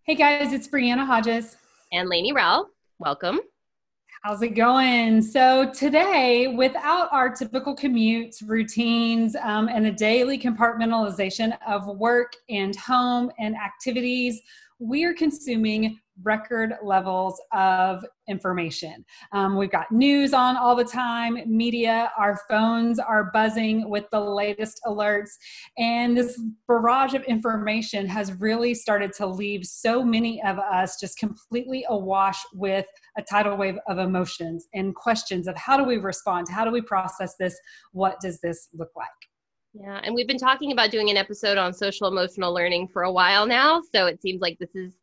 Hey guys, it's Brianna Hodges. And Lainey Rowell, welcome. How's it going? So, today, without our typical commutes, routines, and the daily compartmentalization of work and home and activities, we are consuming record levels of information. We've got news on all the time, media, our phones are buzzing with the latest alerts, and this barrage of information has really started to leave so many of us just completely awash with a tidal wave of emotions and questions of how do we respond? How do we process this? What does this look like? Yeah, and we've been talking about doing an episode on social emotional learning for a while now, so it seems like this is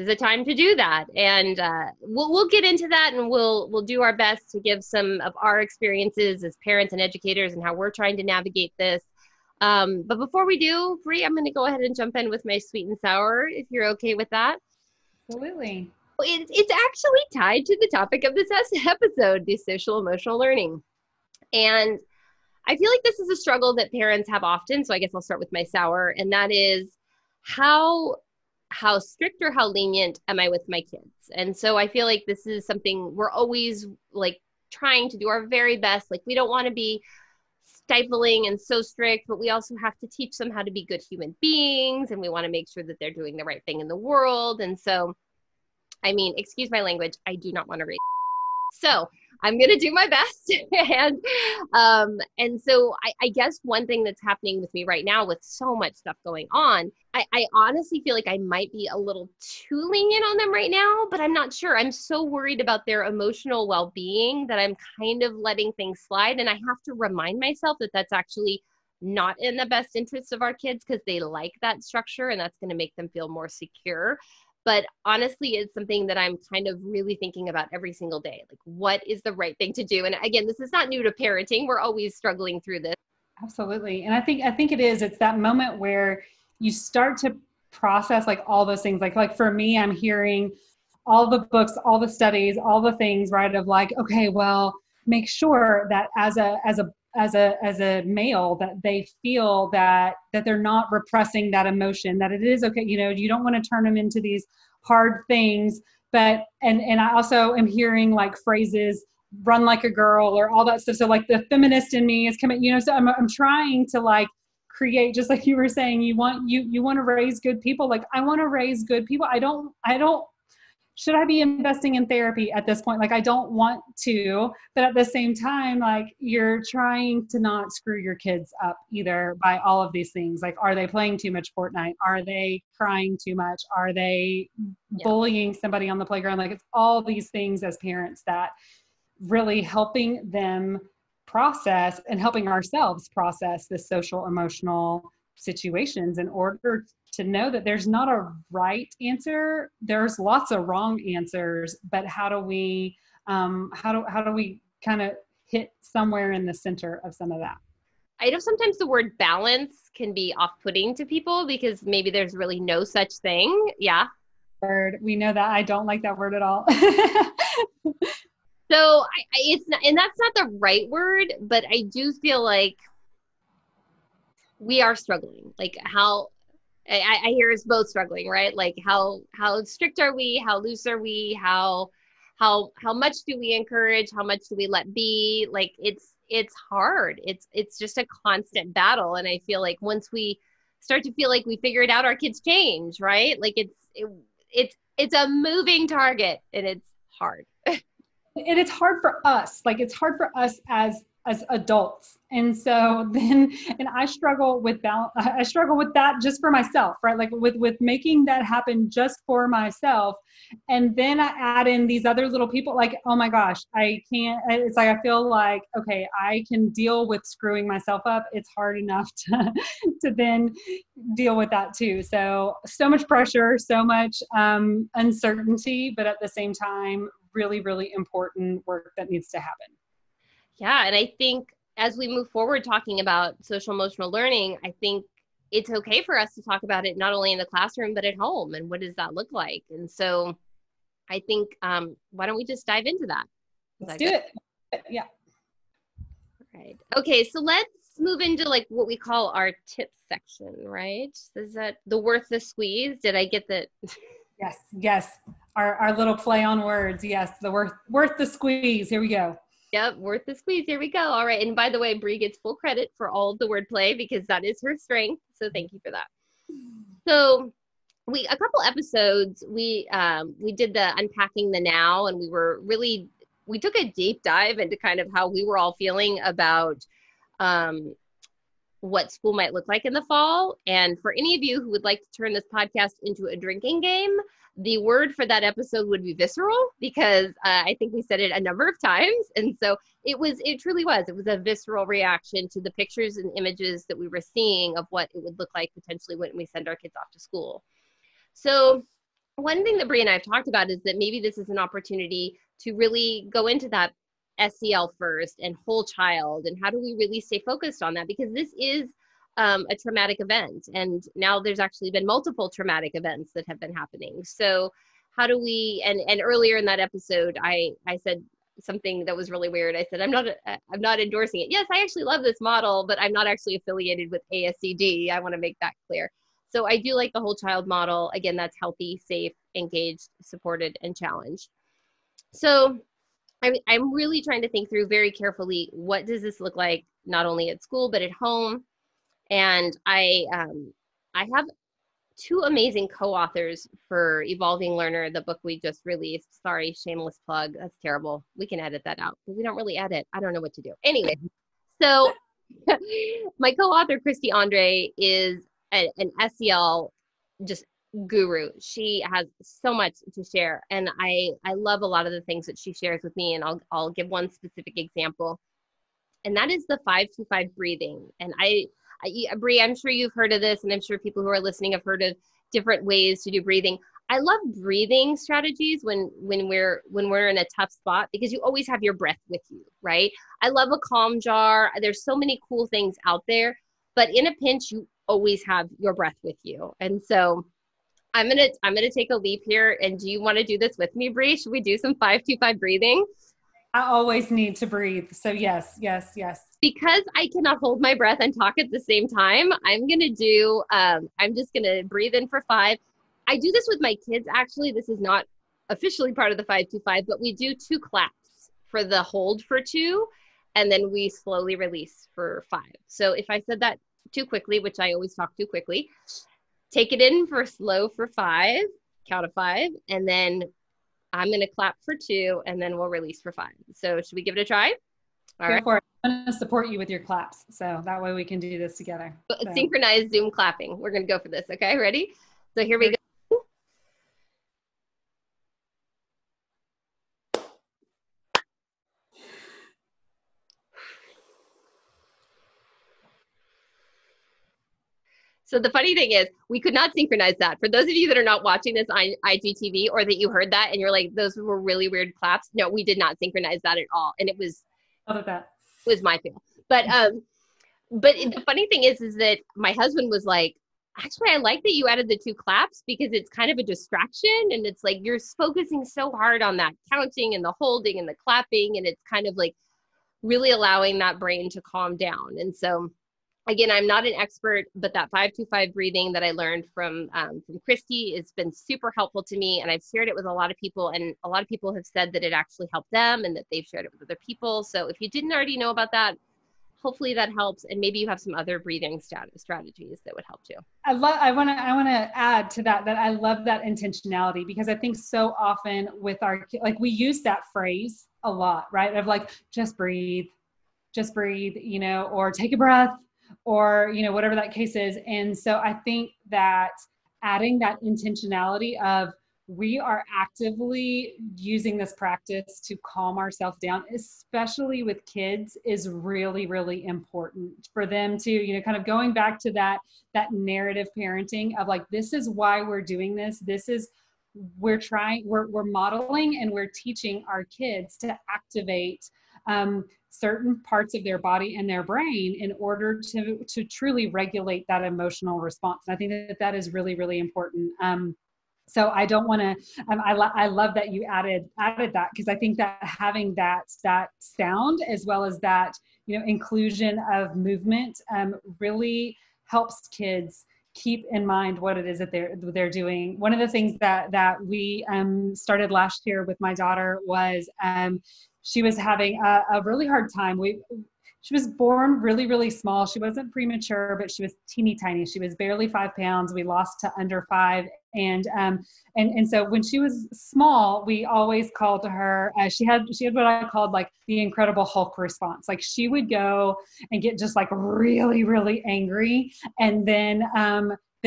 a time to do that, and we'll get into that, and we'll do our best to give some of our experiences as parents and educators and how we're trying to navigate this. But before we do, Bree, I'm going to go ahead and jump in with my sweet and sour, if you're okay with that. Absolutely. It's actually tied to the topic of this episode, the social emotional learning. And I feel like this is a struggle that parents have often. So I guess I'll start with my sour, and that is how strict or how lenient am I with my kids? And so I feel like this is something we're always like trying to do our very best. Like we don't want to be stifling and so strict, but we also have to teach them how to be good human beings, and we want to make sure that they're doing the right thing in the world. And so I mean, excuse my language, I do not want to raise. So I'm going to do my best. And so I guess one thing that's happening with me right now with so much stuff going on, I honestly feel like I might be a little too lenient on them right now, but I'm not sure. I'm so worried about their emotional well-being that I'm kind of letting things slide. And I have to remind myself that that's actually not in the best interests of our kids because they like that structure and that's going to make them feel more secure. But honestly, it's something that I'm kind of really thinking about every single day. Like, what is the right thing to do? And again, this is not new to parenting. We're always struggling through this. Absolutely. And I think it is. It's that moment where you start to process like all those things. Like for me, I'm hearing all the books, all the studies, all the things, right? Of like, okay, well, make sure that as a male that they feel that they're not repressing that emotion, that it is okay. You don't want to turn them into these hard things. But and I also am hearing like phrases, run like a girl or all that stuff. So like the feminist in me is coming, so I'm trying to like create, just like you were saying, you want to raise good people. Like I want to raise good people. I don't should I be investing in therapy at this point? Like, I don't want to, but at the same time, like, you're trying to not screw your kids up either by all of these things. Like, are they playing too much Fortnite? Are they crying too much? Are they Yeah. bullying somebody on the playground? Like, it's all these things as parents that really helping them process and helping ourselves process the social emotional situations in order to know that there's not a right answer. There's lots of wrong answers, but how do we kind of hit somewhere in the center of some of that? I know sometimes the word balance can be off-putting to people because maybe there's really no such thing. Yeah. Word, we know that I don't like that word at all. So it's not, and that's not the right word, but I do feel like we are struggling. Like how I hear us both struggling, right? Like how strict are we? How loose are we? How much do we encourage? How much do we let be? Like it's hard. It's just a constant battle. And I feel like once we start to feel like we figured out, our kids change, right? Like it's a moving target and it's hard. And it's hard for us. Like it's hard for us as adults. And so then, and I struggle with balance. I struggle with that just for myself, right? Like with making that happen just for myself. And then I add in these other little people, like, oh my gosh, I can't, it's like, I feel like, okay, I can deal with screwing myself up. It's hard enough to then deal with that too. So much pressure, so much uncertainty, but at the same time, really, really important work that needs to happen. Yeah. And I think as we move forward talking about social emotional learning, I think it's okay for us to talk about it not only in the classroom, but at home. And what does that look like? And so I think, why don't we just dive into that? Is Let's that do good? it. Yeah. Right. Okay. So move into like what we call our tips section, right? Is that the worth the squeeze? Did I get that? Yes, yes. Our little play on words. Yes, the worth the squeeze. Here we go. Yep, worth the squeeze. Here we go. All right. And by the way, Bree gets full credit for all of the wordplay because that is her strength. So thank you for that. So a couple episodes, we did the unpacking the now, and we took a deep dive into kind of how we were all feeling about what school might look like in the fall. And for any of you who would like to turn this podcast into a drinking game, the word for that episode would be visceral, because I think we said it a number of times. And so it truly was a visceral reaction to the pictures and images that we were seeing of what it would look like potentially when we send our kids off to school. So one thing that Bree and I have talked about is that maybe this is an opportunity to really go into that SEL first and whole child, and how do we really stay focused on that, because this is a traumatic event, and now there's actually been multiple traumatic events that have been happening. So how do we, and earlier in that episode I said something that was really weird. I said I'm not endorsing it. Yes, I actually love this model, but I'm not actually affiliated with ASCD. I want to make that clear. So I do like the whole child model. Again, that's healthy, safe, engaged, supported, and challenged. So I'm really trying to think through very carefully, what does this look like, not only at school, but at home. And I have two amazing co-authors for Evolving Learner, the book we just released. Sorry, shameless plug. That's terrible. We can edit that out, but we don't really edit. I don't know what to do. Anyway, so my co-author, Christy Andre, is an SEL just guru. She has so much to share, and I love a lot of the things that she shares with me, and I'll give one specific example, and that is the 5-2-5 breathing. And Bree, I'm sure you've heard of this, and I'm sure people who are listening have heard of different ways to do breathing. I love breathing strategies when we're in a tough spot, because you always have your breath with you, right? I love a calm jar. There's so many cool things out there, but in a pinch, you always have your breath with you. And so I'm gonna take a leap here. And do you want to do this with me, Bree? Should we do some 5-2-5 breathing? I always need to breathe. So yes. Because I cannot hold my breath and talk at the same time, I'm just gonna breathe in for 5. I do this with my kids, actually. This is not officially part of the 5-2-5, but we do 2 claps for the hold for 2, and then we slowly release for 5. So if I said that too quickly, which I always talk too quickly, take it in for slow for 5, count of 5, and then I'm going to clap for 2, and then we'll release for 5. So should we give it a try? All right. I'm going to support you with your claps, so that way we can do this together. So. Synchronized Zoom clapping. We're going to go for this. Okay, ready? So here we go. So the funny thing is, we could not synchronize that. For those of you that are not watching this on IGTV, or that you heard that and you're like, those were really weird claps. No, we did not synchronize that at all. And it was my fail. But the funny thing is that my husband was like, actually, I like that you added the 2 claps, because it's kind of a distraction. And it's like, you're focusing so hard on that counting and the holding and the clapping. And it's kind of like really allowing that brain to calm down. And so again, I'm not an expert, but that 5-2-5 breathing that I learned from Christy has been super helpful to me. And I've shared it with a lot of people, and a lot of people have said that it actually helped them and that they've shared it with other people. So if you didn't already know about that, hopefully that helps. And maybe you have some other breathing strategies that would help too. I want to add to that I love that intentionality, because I think so often with like we use that phrase a lot, right? Of like, just breathe, or take a breath, or, whatever that case is. And so I think that adding that intentionality of, we are actively using this practice to calm ourselves down, especially with kids, is really, really important for them to, kind of going back to that narrative parenting of like, this is why we're doing this. This is, we're modeling and we're teaching our kids to activate certain parts of their body and their brain in order to truly regulate that emotional response. And I think that is really, really important. So I don't want to, I love that you added that, because I think that having that sound as well as that, inclusion of movement really helps kids keep in mind what it is that they're doing. One of the things that we started last year with my daughter was she was having a really hard time. She was born really, really small. She wasn't premature, but she was teeny tiny. She was barely 5 pounds. We lost to under 5. And so when she was small, we always called to her. She had what I called like the Incredible Hulk response. Like she would go and get just like really, really angry, and then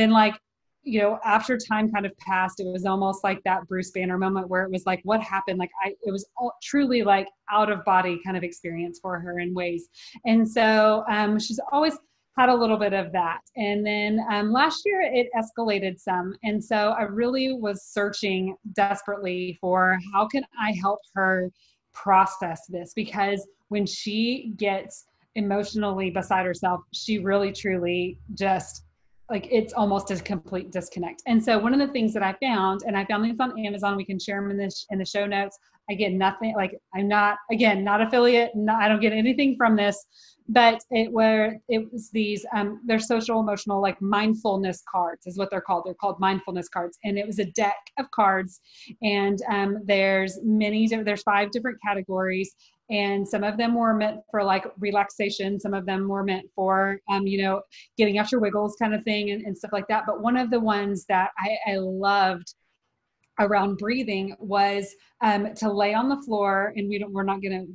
like, after time kind of passed, it was almost like that Bruce Banner moment where it was like, what happened? Like it was truly like out of body kind of experience for her in ways. And so she's always had a little bit of that. And then last year it escalated some. And so I really was searching desperately for how can I help her process this? Because when she gets emotionally beside herself, she really, truly just like, it's almost a complete disconnect. And so one of the things that I found, and I found these on Amazon, we can share them in the show notes. I get nothing, like I'm not, again, not affiliate, I don't get anything from this, but it was these, they're social emotional, like mindfulness cards is what they're called. They're called mindfulness cards. And it was a deck of cards, and there's 5 different categories. And some of them were meant for like relaxation. Some of them were meant for, getting out your wiggles kind of thing and stuff like that. But one of the ones that I loved around breathing was to lay on the floor, and we're not going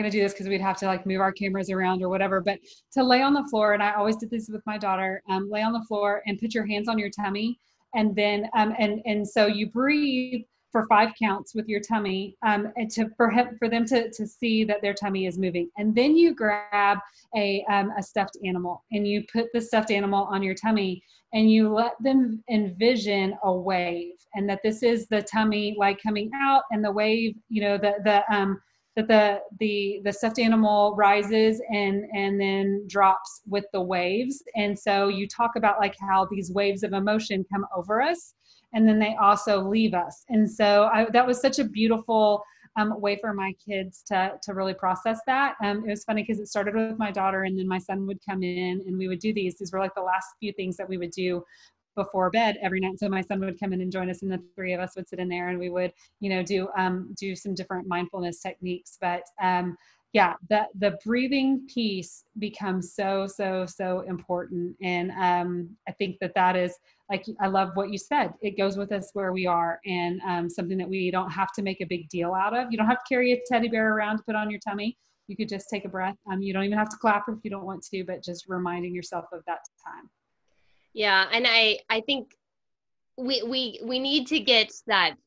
to do this because we'd have to like move our cameras around or whatever, but to lay on the floor. And I always did this with my daughter, lay on the floor and put your hands on your tummy. And then, and so you breathe for 5 counts with your tummy, and for them to see that their tummy is moving. And then you grab a stuffed animal, and you put the stuffed animal on your tummy, and you let them envision a wave, and that this is the tummy like coming out, and the wave, that the stuffed animal rises and then drops with the waves. And so you talk about like how these waves of emotion come over us, and then they also leave us. And so that was such a beautiful way for my kids to really process that. It was funny because it started with my daughter, and then my son would come in, and we would do these were like the last few things that we would do before bed every night. So my son would come in and join us, and the 3 of us would sit in there, and we would, do some different mindfulness techniques. But yeah, the breathing piece becomes so important. And I think that is, like, I love what you said. It goes with us where we are, and something that we don't have to make a big deal out of. You don't have to carry a teddy bear around to put on your tummy. You could just take a breath. You don't even have to clap if you don't want to, but just reminding yourself of that time. Yeah. And I think we need to get that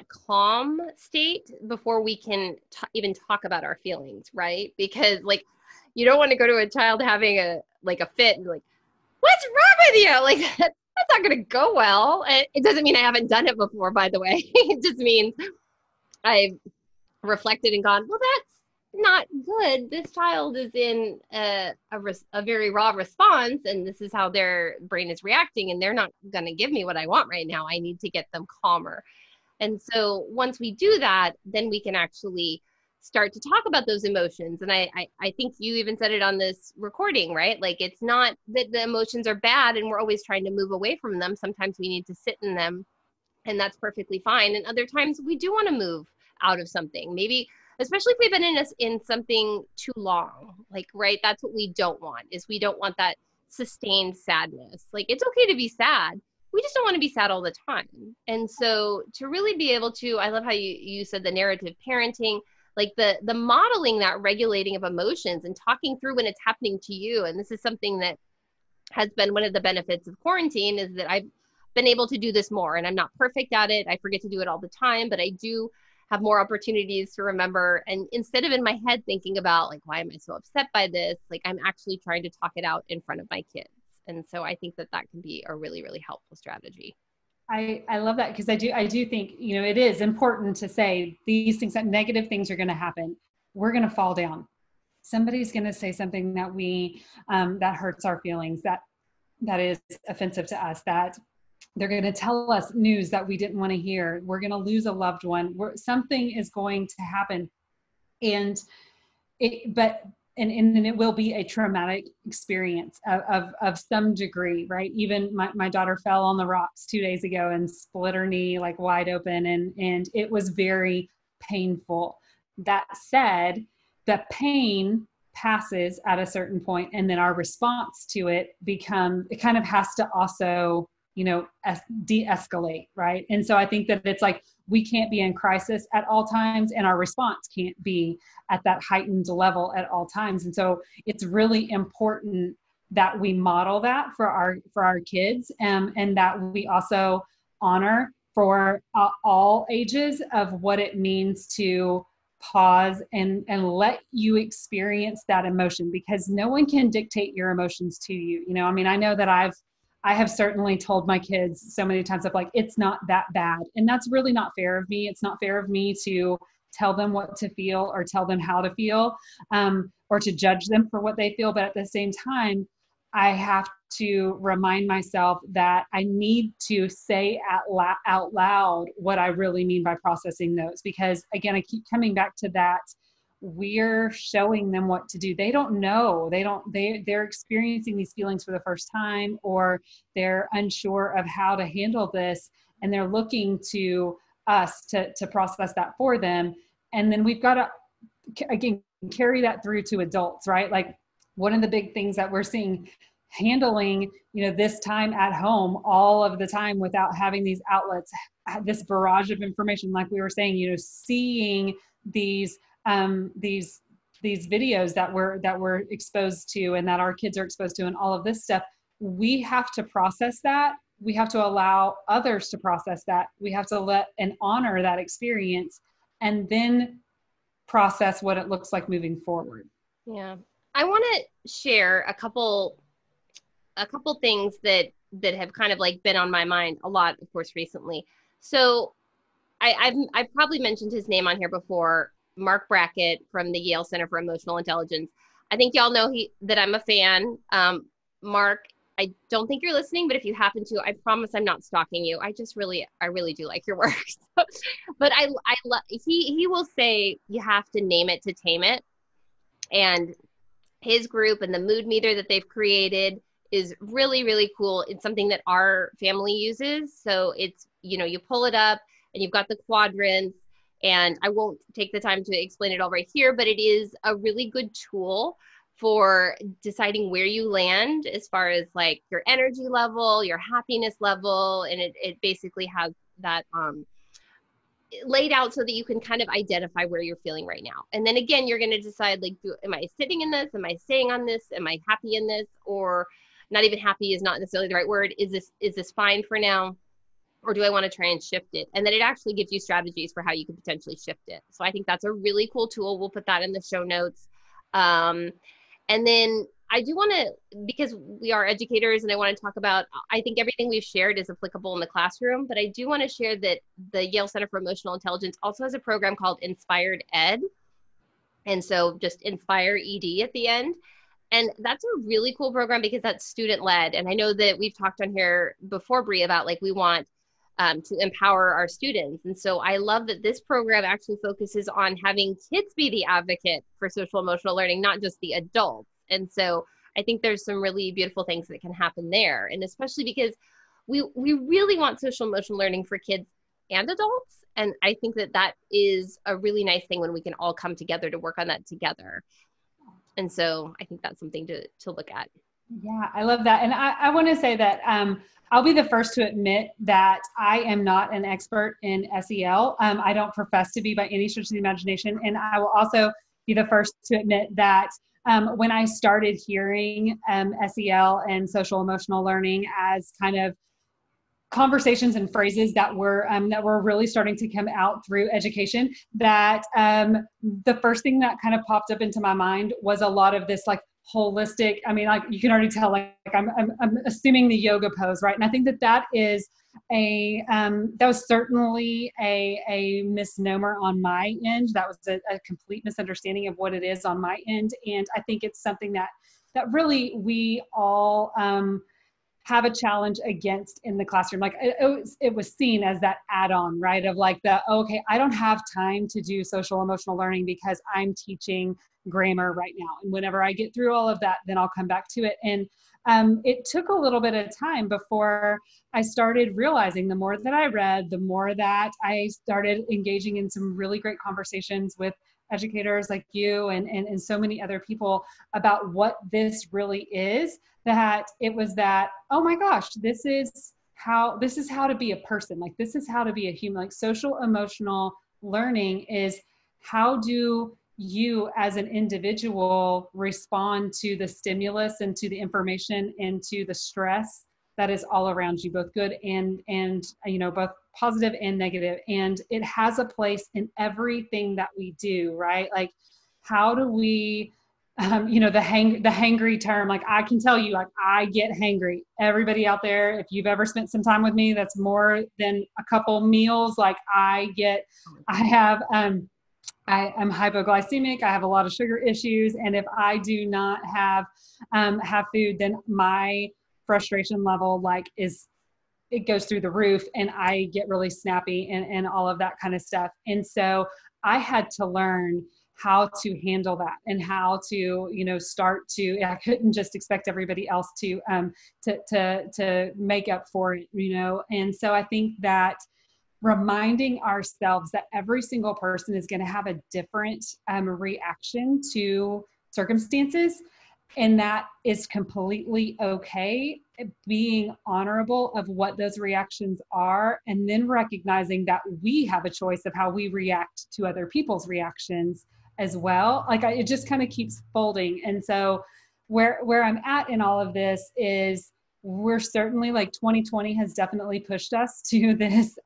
calm state before we can even talk about our feelings, right? Because like, you don't want to go to a child having a fit and like, what's wrong with you? Like that's not going to go well. It doesn't mean I haven't done it before, by the way. It just means I've reflected and gone, well, that's not good. This child is in a very raw response, and this is how their brain is reacting, and they're not going to give me what I want right now. I need to get them calmer. And so once we do that, then we can actually start to talk about those emotions. And I think you even said it on this recording, right? Like, it's not that the emotions are bad and we're always trying to move away from them. Sometimes we need to sit in them, and that's perfectly fine. And other times we do want to move out of something, maybe, especially if we've been in something too long, like, right? That's what we don't want, is we don't want that sustained sadness. Like, it's okay to be sad. We just don't want to be sad all the time. And so to really be able to, I love how you said the narrative parenting, like the modeling that regulating of emotions and talking through when it's happening to you. And this is something that has been one of the benefits of quarantine, is that I've been able to do this more, and I'm not perfect at it. I forget to do it all the time, but I do have more opportunities to remember. And instead of in my head thinking about like, why am I so upset by this? Like, I'm actually trying to talk it out in front of my kids. And so I think that can be a really, really helpful strategy. I love that, because I do think, it is important to say these things, that negative things are going to happen. We're going to fall down. Somebody's going to say something that that hurts our feelings, that is offensive to us, that they're going to tell us news that we didn't want to hear. We're going to lose a loved one. Something is going to happen. And and it will be a traumatic experience of some degree, right? Even my daughter fell on the rocks 2 days ago and split her knee like wide open, and it was very painful. That said, the pain passes at a certain point, and then our response to it kind of has to also, de-escalate, right? And so I think that it's like, we can't be in crisis at all times, and our response can't be at that heightened level at all times. And so it's really important that we model that for our kids, and that we also honor for all ages of what it means to pause and let you experience that emotion, because no one can dictate your emotions to you. I mean, I know that I have certainly told my kids so many times of like, it's not that bad. And that's really not fair of me. It's not fair of me to tell them what to feel or tell them how to feel, or to judge them for what they feel. But at the same time, I have to remind myself that I need to say out loud what I really mean by processing those. Because again, I keep coming back to that. We're showing them what to do. They don't know. They're experiencing these feelings for the first time, or they're unsure of how to handle this. And they're looking to us to process that for them. And then we've got to, again, carry that through to adults, right? Like, one of the big things that we're seeing, handling, this time at home all of the time without having these outlets, this barrage of information, like we were saying, seeing these videos that we're exposed to, and that our kids are exposed to, and all of this stuff. We have to process that. We have to allow others to process that. We have to let and honor that experience, and then process what it looks like moving forward. Yeah. I want to share a couple things that have kind of like been on my mind a lot, of course, recently. So I've probably mentioned his name on here before, Marc Brackett from the Yale Center for Emotional Intelligence. I think y'all know that I'm a fan. Marc, I don't think you're listening, but if you happen to, I promise I'm not stalking you. I really do like your work. But he will say you have to name it to tame it. And his group and the mood meter that they've created is really, really cool. It's something that our family uses. So it's, you pull it up and you've got the quadrants, and I won't take the time to explain it all right here, but it is a really good tool for deciding where you land as far as like your energy level, your happiness level. And it basically has that laid out so that you can kind of identify where you're feeling right now. And then again, you're going to decide, like, am I sitting in this? Am I staying on this? Am I happy in this? Or not even happy is not necessarily the right word. Is this fine for now? Or do I want to try and shift it? And then it actually gives you strategies for how you could potentially shift it. So I think that's a really cool tool. We'll put that in the show notes. And then I do want to, because we are educators, and I want to talk about, I think everything we've shared is applicable in the classroom, but I do want to share that the Yale Center for Emotional Intelligence also has a program called Inspired Ed. And so just Inspire ED at the end. And that's a really cool program because that's student led. And I know that we've talked on here before, Bree, about like, we want to empower our students. And so I love that this program actually focuses on having kids be the advocate for social emotional learning, not just the adults. And so I think there's some really beautiful things that can happen there. And especially because we really want social emotional learning for kids and adults. And I think that is a really nice thing when we can all come together to work on that together. And so I think that's something to look at. Yeah, I love that. And I want to say that I'll be the first to admit that I am not an expert in SEL. I don't profess to be by any stretch of the imagination. And I will also be the first to admit that when I started hearing SEL and social emotional learning as kind of conversations and phrases that were really starting to come out through education, that the first thing that kind of popped up into my mind was a lot of this like holistic, I mean, like you can already tell, like I'm assuming the yoga pose, right? And I think that is that was certainly a misnomer on my end. That was a complete misunderstanding of what it is on my end. And I think it's something that really we all have a challenge against in the classroom. Like it was seen as that add-on, right? Of like okay, I don't have time to do social emotional learning because I'm teaching grammar right now. And whenever I get through all of that, then I'll come back to it. And it took a little bit of time before I started realizing, the more that I read, the more that I started engaging in some really great conversations with educators like you and so many other people about what this really is, that it was that, oh my gosh, this is how to be a person. Like, this is how to be a human. Like, social emotional learning is, how do you as an individual respond to the stimulus and to the information and to the stress that is all around you, both good and both positive and negative. And it has a place in everything that we do, right? Like, how do we, the hangry term, like, I can tell you, like, I get hangry. Everybody out there, if you've ever spent some time with me, that's more than a couple meals. Like, I'm hypoglycemic. I have a lot of sugar issues. And if I do not have food, then my frustration level, it goes through the roof, and I get really snappy and all of that kind of stuff. And so I had to learn how to handle that, and how to, I couldn't just expect everybody else to make up for it, And so I think that reminding ourselves that every single person is going to have a different reaction to circumstances, and that is completely okay, being honorable of what those reactions are, and then recognizing that we have a choice of how we react to other people's reactions as well. It just kind of keeps folding. And so where I'm at in all of this is, we're certainly, 2020 has definitely pushed us to this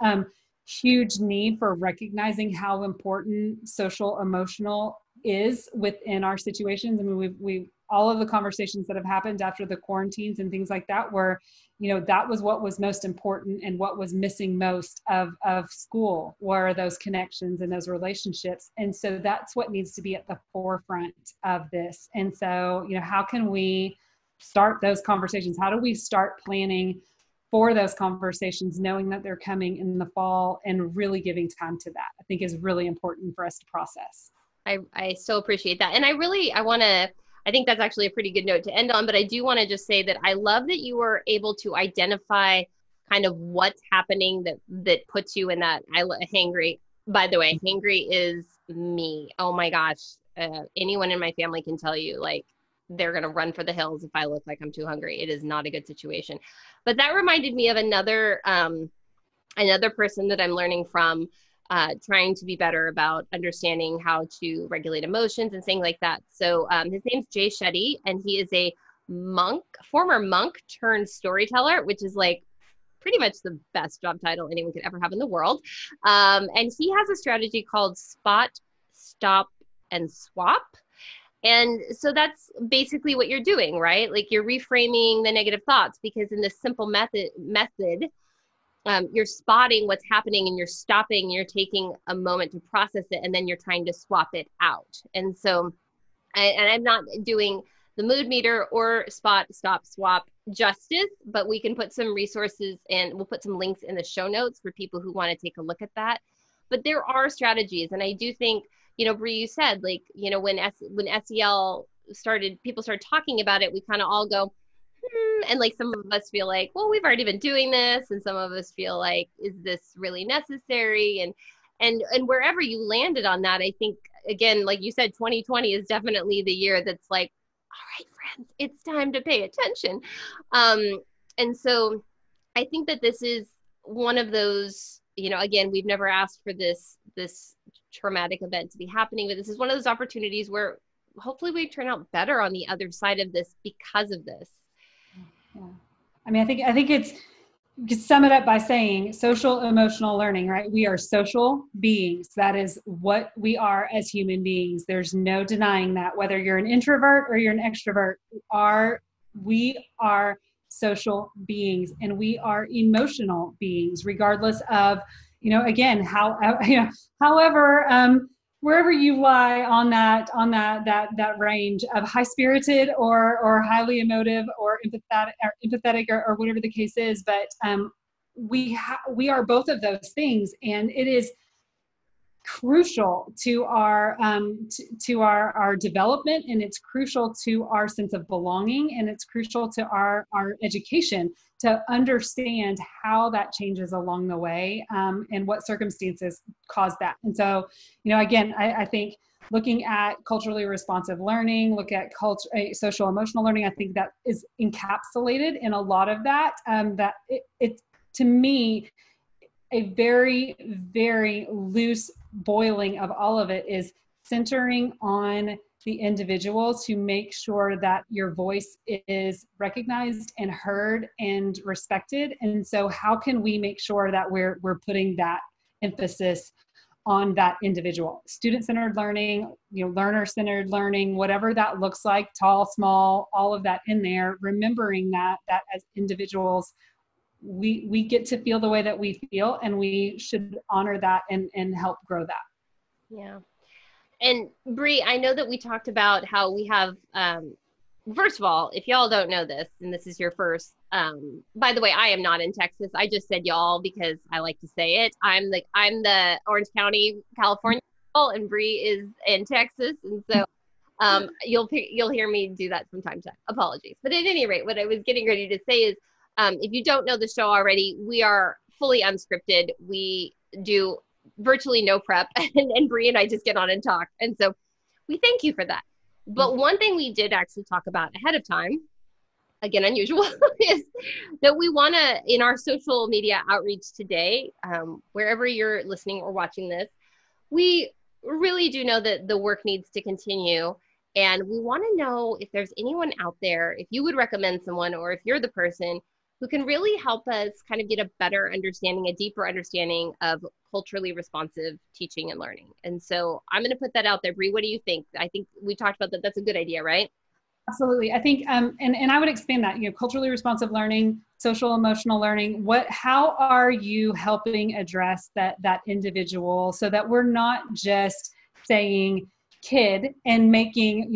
huge need for recognizing how important social emotional is within our situations. I mean, we've all of the conversations that have happened after the quarantines and things like that, where, that was what was most important, and what was missing most of school were those connections and those relationships. And so that's what needs to be at the forefront of this. And so, how can we start those conversations? How do we start planning for those conversations, knowing that they're coming in the fall, and really giving time to that, I think, is really important for us to process. I so appreciate that. And I think that's actually a pretty good note to end on, but I do want to just say that I love that you were able to identify kind of what's happening that puts you in that hangry. By the way, hangry is me. Oh my gosh. Anyone in my family can tell you, they're going to run for the hills if I look like I'm too hungry. It is not a good situation. But that reminded me of another person that I'm learning from, trying to be better about understanding how to regulate emotions and things like that. So his name's Jay Shetty, and he is a former monk turned storyteller, which is pretty much the best job title anyone could ever have in the world. And he has a strategy called Spot, Stop, and Swap. And so that's basically what you're doing, right? You're reframing the negative thoughts, because in this simple method, you're spotting what's happening, and you're stopping, you're taking a moment to process it, and then you're trying to swap it out. And so, I'm not doing the mood meter or spot, stop, swap justice, but we can put some resources, and we'll put some links in the show notes for people who want to take a look at that. But there are strategies. And I do think, Bree, you said, when SEL people started talking about it, we kind of all go, and some of us feel like, well, we've already been doing this. And some of us feel like, is this really necessary? And wherever you landed on that, I think, again, like you said, 2020 is definitely the year that's all right, friends, it's time to pay attention. And so I think that this is one of those, again, we've never asked for this traumatic event to be happening, but this is one of those opportunities where hopefully we turn out better on the other side of this because of this. Yeah. I mean, I think you could sum it up by saying social emotional learning, right? We are social beings. That is what we are as human beings. There's no denying that. Whether you're an introvert or you're an extrovert, we are social beings, and we are emotional beings, regardless of, again, however wherever you lie on that range of high spirited or highly emotive or empathetic or whatever the case is. But we are both of those things, and it is crucial to our development, and it's crucial to our sense of belonging, and it's crucial to our education to understand how that changes along the way, and what circumstances cause that. And so, again, I think looking at culturally responsive learning, look at social emotional learning, I think that is encapsulated in a lot of that. That it to me, a very, very loose boiling of all of it is centering on the individual to make sure that your voice is recognized and heard and respected. And so how can we make sure that we're putting that emphasis on that individual? Student-centered learning, learner-centered learning, whatever that looks like, tall, small, all of that in there, remembering that as individuals, we get to feel the way that we feel, and we should honor that and help grow that. Yeah. And Bree, I know that we talked about how we have, first of all, if y'all don't know this, and this is your first, by the way, I am not in Texas. I just said y'all because I like to say it. I'm the Orange County, California, and Bree is in Texas. And so you'll hear me do that from time to time. Apologies. But at any rate, what I was getting ready to say is, if you don't know the show already, we are fully unscripted. We do virtually no prep, and Bree and I just get on and talk. And so we thank you for that. But one thing we did actually talk about ahead of time, again, unusual, is that we want to, in our social media outreach today, wherever you're listening or watching this, we really do know that the work needs to continue. And we want to know if there's anyone out there, if you would recommend someone, or if you're the person who can really help us kind of get a better understanding, a deeper understanding of culturally responsive teaching and learning. And so I'm going to put that out there. Bree, what do you think? I think we talked about that. That's a good idea, right? Absolutely. I think, and I would expand that, culturally responsive learning, social emotional learning, how are you helping address that individual, so that we're not just saying kid and making,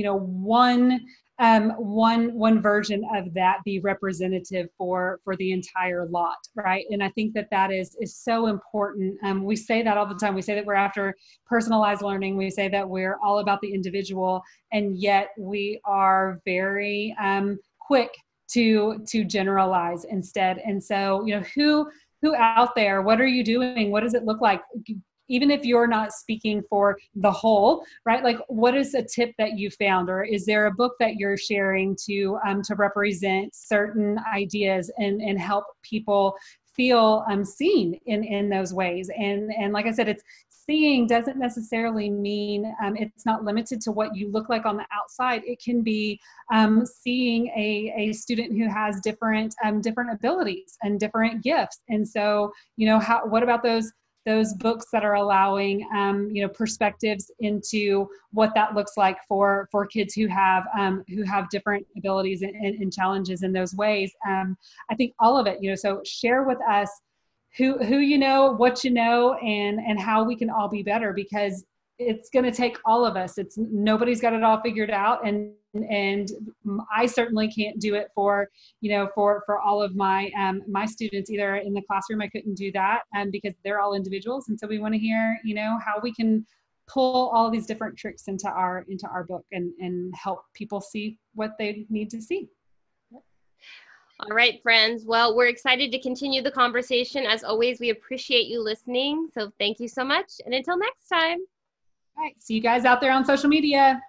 one version of that be representative for the entire lot, right? And I think that is so important. We say that all the time. We say that we're after personalized learning. We say that we're all about the individual, and yet we are very quick to generalize instead. And so, who out there, what are you doing? What does it look like? Even if you're not speaking for the whole, right? Like, what is a tip that you found, or is there a book that you're sharing to represent certain ideas and help people feel seen in those ways? And like I said, it's seeing doesn't necessarily mean it's not limited to what you look like on the outside. It can be seeing a student who has different abilities and different gifts. And so, what about those books that are allowing, perspectives into what that looks like for kids who have different abilities and challenges in those ways. I think all of it, so share with us who what and how we can all be better, because it's going to take all of us. Nobody's got it all figured out. And I certainly can't do it for all of my students either in the classroom. I couldn't do that because they're all individuals. And so we want to hear, how we can pull all these different tricks into our book and help people see what they need to see. All right, friends. Well, we're excited to continue the conversation. As always, we appreciate you listening. So thank you so much. And until next time. All right. See you guys out there on social media.